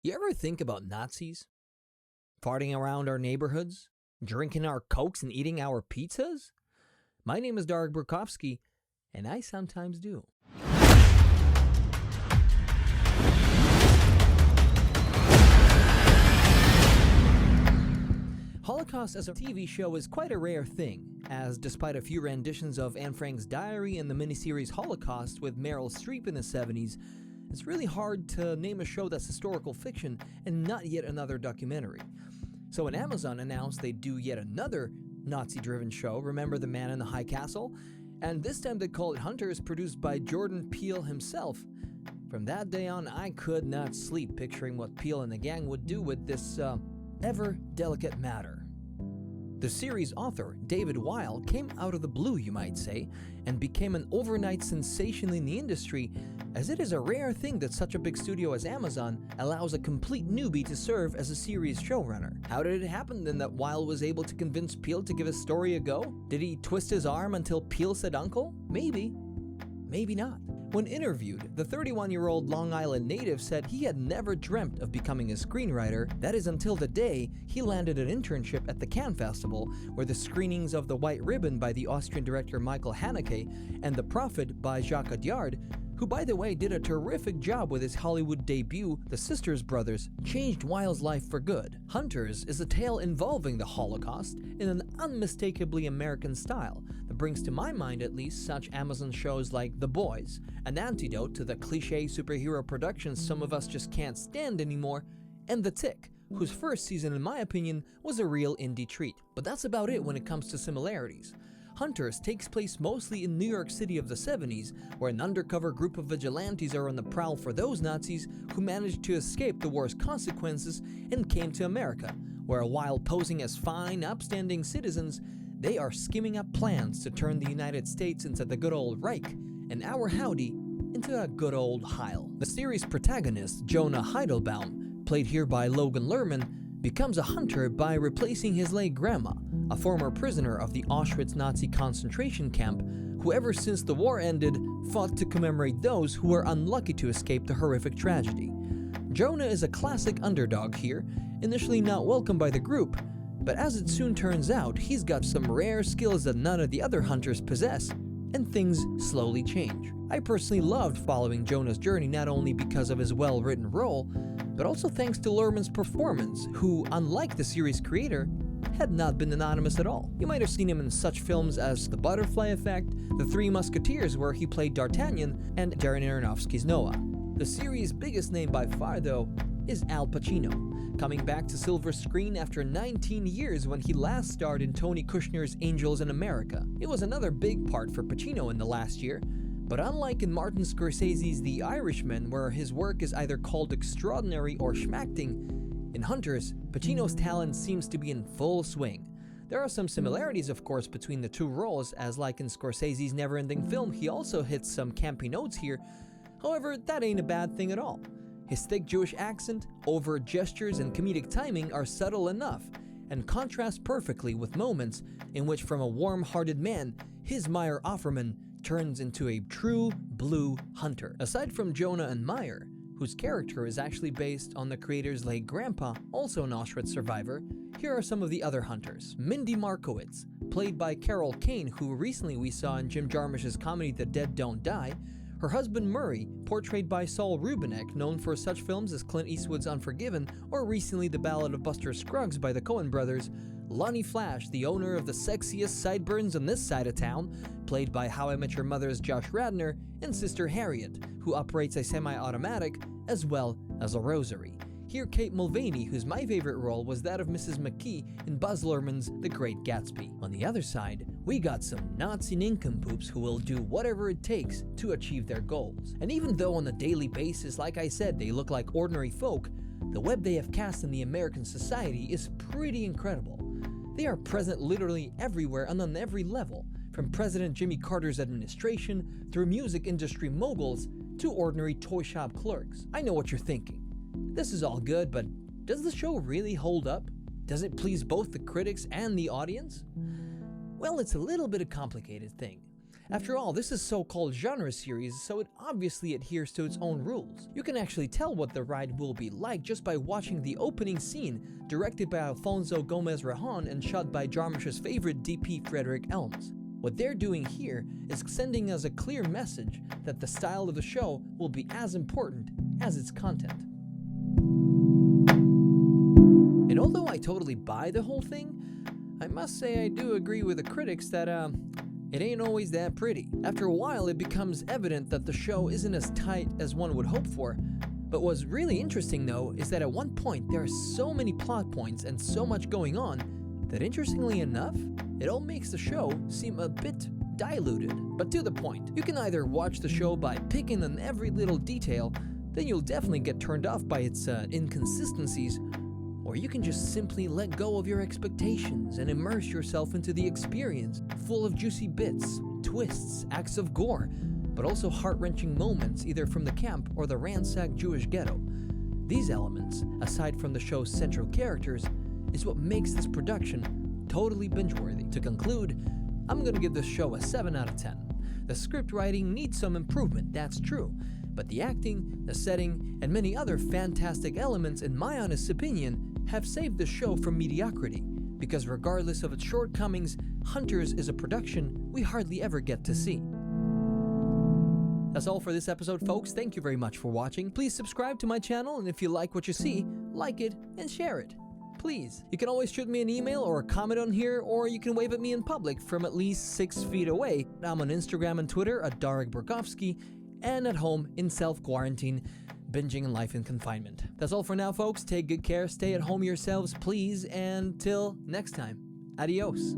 You ever think about Nazis? Farting around our neighborhoods? Drinking our Cokes and eating our pizzas? My name is Darek Burkowski, and I sometimes do. Holocaust as a TV show is quite a rare thing, as despite a few renditions of Anne Frank's diary and the miniseries Holocaust with Meryl Streep in the 70s, it's really hard to name a show that's historical fiction and not yet another documentary. So when Amazon announced they'd do yet another Nazi-driven show, Remember the Man in the High Castle, and this time they called it Hunters, produced by Jordan Peele himself. From that day on, I could not sleep picturing what Peele and the gang would do with this ever delicate matter. The series author, David Weil, came out of the blue, you might say, and became an overnight sensation in the industry, as it is a rare thing that such a big studio as Amazon allows a complete newbie to serve as a series showrunner. How did it happen then that Weil was able to convince Peele to give his story a go? Did he twist his arm until Peele said uncle? Maybe. Maybe not. When interviewed, the 31-year-old Long Island native said he had never dreamt of becoming a screenwriter. That is until the day he landed an internship at the Cannes Festival, where the screenings of The White Ribbon by the Austrian director Michael Haneke and The Prophet by Jacques Audiard, who by the way did a terrific job with his Hollywood debut, The Sisters Brothers, changed Weil's life for good. Hunters is a tale involving the Holocaust in an unmistakably American style that brings to my mind at least such Amazon shows like The Boys, an antidote to the cliché superhero productions some of us just can't stand anymore, and The Tick, whose first season in my opinion was a real indie treat. But that's about it when it comes to similarities. Hunters takes place mostly in New York City of the 70s, where an undercover group of vigilantes are on the prowl for those Nazis who managed to escape the war's consequences and came to America, where while posing as fine, upstanding citizens, they are scheming up plans to turn the United States into the good old Reich, and our howdy into a good old Heil. The series protagonist, Jonah Heidelbaum, played here by Logan Lerman, becomes a hunter by replacing his late grandma, a former prisoner of the Auschwitz Nazi concentration camp, who ever since the war ended fought to commemorate those who were unlucky to escape the horrific tragedy. Jonah is a classic underdog here, initially not welcomed by the group, but as it soon turns out, he's got some rare skills that none of the other hunters possess, and things slowly change. I personally loved following Jonah's journey not only because of his well-written role, but also thanks to Lerman's performance, who, unlike the series' creator, had not been anonymous at all. You might have seen him in such films as The Butterfly Effect, The Three Musketeers where he played D'Artagnan, and Darren Aronofsky's Noah. The series' biggest name by far, though, is Al Pacino, coming back to silver screen after 19 years when he last starred in Tony Kushner's Angels in America. It was another big part for Pacino in the last year, but unlike in Martin Scorsese's The Irishman, where his work is either called extraordinary or schmacting, in Hunters, Pacino's talent seems to be in full swing. There are some similarities, of course, between the two roles, as like in Scorsese's never-ending film, he also hits some campy notes here. However, that ain't a bad thing at all. His thick Jewish accent, overt gestures, and comedic timing are subtle enough, and contrast perfectly with moments in which from a warm-hearted man, his Meyer Offerman turns into a true blue hunter. Aside from Jonah and Meyer, whose character is actually based on the creator's late grandpa, also an Auschwitz survivor, here are some of the other hunters. Mindy Markowitz, played by Carol Kane, who recently we saw in Jim Jarmusch's comedy The Dead Don't Die. Her husband Murray, portrayed by Saul Rubinek, known for such films as Clint Eastwood's Unforgiven, or recently The Ballad of Buster Scruggs by the Coen brothers. Lonnie Flash, the owner of the sexiest sideburns on this side of town, played by How I Met Your Mother's Josh Radnor, and Sister Harriet, who operates a semi-automatic as well as a rosary. Here Kate Mulvaney, whose my favorite role was that of Mrs. McKee in Buzz Luhrmann's The Great Gatsby. On the other side, we got some Nazi nincompoops who will do whatever it takes to achieve their goals. And even though on a daily basis, like I said, they look like ordinary folk, the web they have cast in the American society is pretty incredible. They are present literally everywhere and on every level, from President Jimmy Carter's administration through music industry moguls to ordinary toy shop clerks. I know what you're thinking. This is all good, but does the show really hold up? Does it please both the critics and the audience? Well, it's a little bit of a complicated thing. After all, this is so-called genre series, so it obviously adheres to its own rules. You can actually tell what the ride will be like just by watching the opening scene, directed by Alfonso Gomez Rejon and shot by Jarmusch's favorite DP Frederick Elms. What they're doing here is sending us a clear message that the style of the show will be as important as its content. And although I totally buy the whole thing, I must say I do agree with the critics that it ain't always that pretty. After a while, it becomes evident that the show isn't as tight as one would hope for. But what's really interesting though is that at one point there are so many plot points and so much going on that, interestingly enough, it all makes the show seem a bit diluted, but to the point. You can either watch the show by picking on every little detail, then you'll definitely get turned off by its inconsistencies, or you can just simply let go of your expectations and immerse yourself into the experience, full of juicy bits, twists, acts of gore, but also heart-wrenching moments either from the camp or the ransacked Jewish ghetto. These elements, aside from the show's central characters, is what makes this production totally binge-worthy. To conclude, I'm gonna give this show a 7 out of 10. The script writing needs some improvement, that's true, but the acting, the setting, and many other fantastic elements, in my honest opinion, have saved the show from mediocrity, because regardless of its shortcomings, Hunters is a production we hardly ever get to see. That's all for this episode, folks. Thank you very much for watching. Please subscribe to my channel, and if you like what you see, like it and share it. Please. You can always shoot me an email or a comment on here, or you can wave at me in public from at least 6 feet away. I'm on Instagram and Twitter at Darek Burkowski, and at home in self-quarantine, binging and life in confinement. That's all for now, folks. Take good care, stay at home yourselves, please, and till next time, adios.